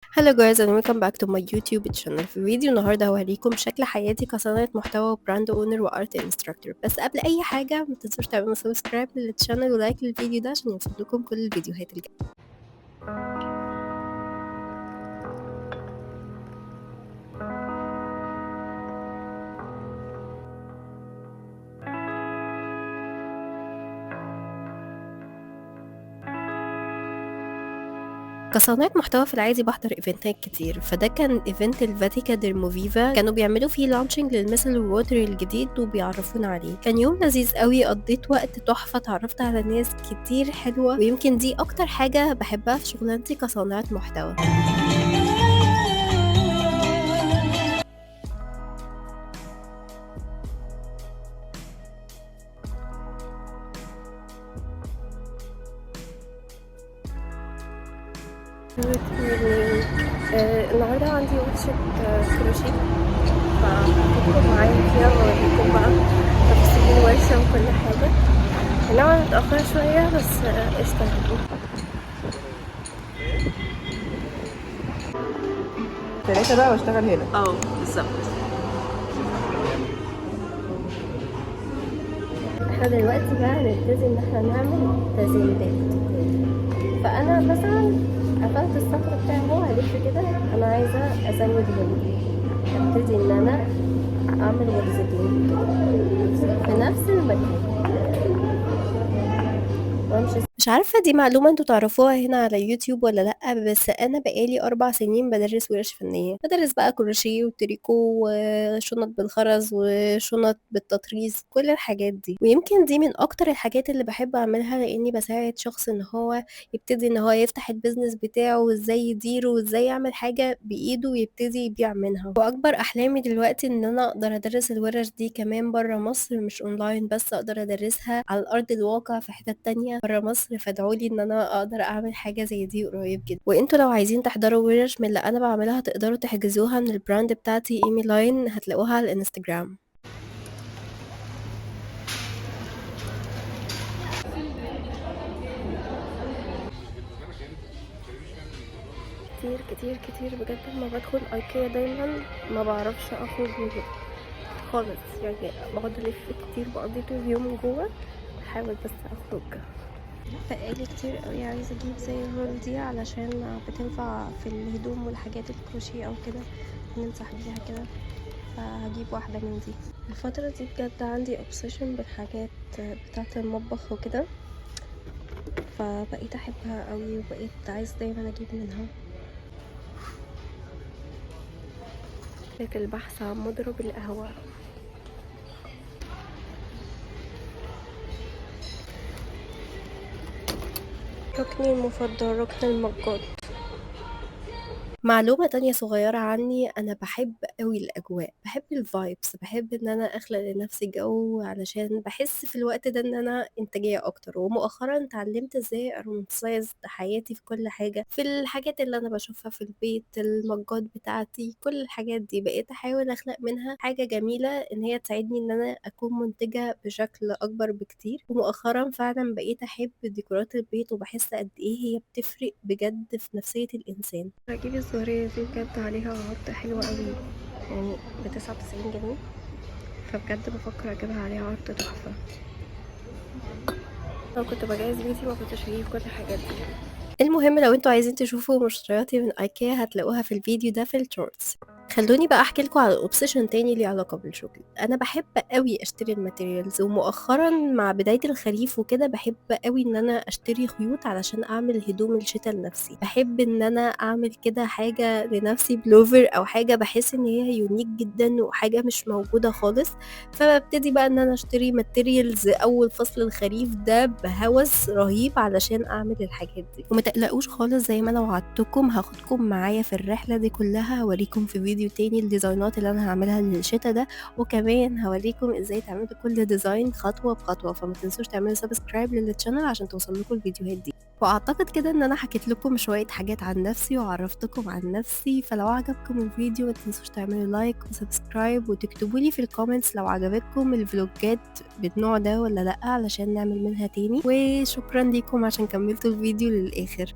Hello guys and welcome back to my YouTube channel. في فيديو النهارده هوريكم شكل حياتي كصانعة محتوى وبراند اونر وارت انستراكتور. بس قبل اي حاجة ما تنسوش تعملوا سبسكرايب للشانل ولايك للفيديو ده عشان يوصلكم كل الفيديوهات الجاية. كصانعة محتوى في العادي بحضر ايفنتات كتير، فده كان ايفنت الفاتيكا ديرموفيفا، كانوا بيعملوا فيه لانشنج للمثل الووتر الجديد وبيعرفونا عليه. كان يوم لذيذ قوي، قضيت وقت تحفة، اتعرفت على ناس كتير حلوة، ويمكن دي اكتر حاجة بحبها في شغلانتي كصانعة محتوى. النهارده عندي ورشة كروشيه، فهاخدكم معايا فيها واوريكم بقى تفاصيل الورشة وكل حاجة. نوعا متأخرة شوية بس قشطة يعني. 3 بقى واشتغل هنا. بالظبط. احنا دلوقتي بقى هنبتدي ان احنا نعمل تزيينات. فانا مثلا قفلت السطر بتاعي اهو، هلف كده، انا عايزة ازود هنا، هبتدي ان انا اعمل غرزتين كده في نفس المكان وامشي. مش عارفة دي معلومة انتوا تعرفوها هنا على يوتيوب ولا لأ، بس أنا بقالي 4 سنين بدرس ورش فنية، بدرس بقى كروشيه وتريكو وشنط بالخرز وشنط بالتطريز، كل الحاجات دي. ويمكن دي من أكتر الحاجات اللي بحب أعملها، لأني بساعد شخص ان هو يبتدي ان هو يفتح البيزنس بتاعه وازاي يديره وازاي يعمل حاجة بإيده ويبتدي يبيع منها. وأكبر أحلامي دلوقتي ان أنا أقدر أدرس الورش دي كمان برا مصر، مش أونلاين بس، أقدر أدرسها على أرض الواقع في حتت تانية برا مصر. فادعولي ان انا اقدر اعمل حاجة زي دي قريب جدا. وانتوا لو عايزين تحضروا ورش من اللي انا بعملها تقدروا تحجزوها من البراند بتاعتي ايمي لاين، هتلاقوها على الانستجرام. كتير كتير كتير بجد لما بدخل ايكيا دايما ما بعرفش اخرج من خالص، يعني بقعد الف كتير، بقضي طول اليوم جوه، بحاول بس اخرج. بقالي كتير قوي عايزة اجيب زي الرول دي علشان بتنفع في الهدوم والحاجات الكروشيه او كده، نمسح بيها كده، فهجيب واحدة من دي. الفترة دي بجد عندي obsession بالحاجات بتاعة المطبخ وكده، فبقيت احبها قوي وبقيت عايز دايما اجيب منها. في البحث عن مضرب القهوة. ركني المفضل، ركن المجات. معلومة تانية صغيرة عني، أنا بحب قوي الأجواء، بحب الفايبس، بحب إن أنا أخلق لنفسي جو علشان بحس في الوقت ده إن أنا إنتاجية أكتر. ومؤخرا اتعلمت إزاي أرومانسايز حياتي في كل حاجة، في الحاجات اللي أنا بشوفها في البيت، المجات بتاعتي، كل الحاجات دي بقيت أحاول أخلق منها حاجة جميلة إن هي تساعدني إن أنا أكون منتجة بشكل أكبر بكتير. ومؤخرا فعلا بقيت أحب ديكورات البيت وبحس قد إيه هي بتفرق بجد في نفسية الإنسان. هجيب الزهرية دي بجد عليها عرض حلو قوي، يعني ب99 جنيه، فبجد بفكر اجيبها عليها عرض تحفة. لو كنت بجهز بيتي ما كنتش هجيب كل الحاجات دي. المهم لو انتوا عايزين تشوفوا مشترياتي من ايكيا هتلاقوها في الفيديو ده في الشورتس. خلوني بقى احكي لكم على اوبسيشن تاني ليه علاقه بالشغل. انا بحب قوي اشتري الماتيريالز، ومؤخرا مع بدايه الخريف وكده بحب قوي ان انا اشتري خيوط علشان اعمل هدوم الشتاء لنفسي. بحب ان انا اعمل كده حاجه لنفسي بلوفر او حاجه بحس ان هي يونيك جدا وحاجه مش موجوده خالص. فببتدي بقى ان انا اشتري ماتيريالز اول فصل الخريف ده بهوس رهيب علشان اعمل الحاجات دي. وما تقلقوش خالص، زي ما انا وعدتكم هاخدكم معايا في الرحله دي كلها، هوريكم في فيديو تاني الديزاينات اللي انا هعملها للشتا ده، وكمان هوريكم ازاي تعملوا كل ديزاين خطوه بخطوه. فما تنسوش تعملوا سبسكرايب للشانل عشان توصلكم الفيديوهات دي. واعتقد كده ان انا حكيت لكم شويه حاجات عن نفسي وعرفتكم عن نفسي، فلو عجبكم الفيديو ما تنسوش تعملوا لايك وسبسكرايب وتكتبوا لي في الكومنتس لو عجبتكم الفلوجات بالنوع ده ولا لا، علشان نعمل منها تاني. وشكرا ليكم عشان كملتوا الفيديو للاخر.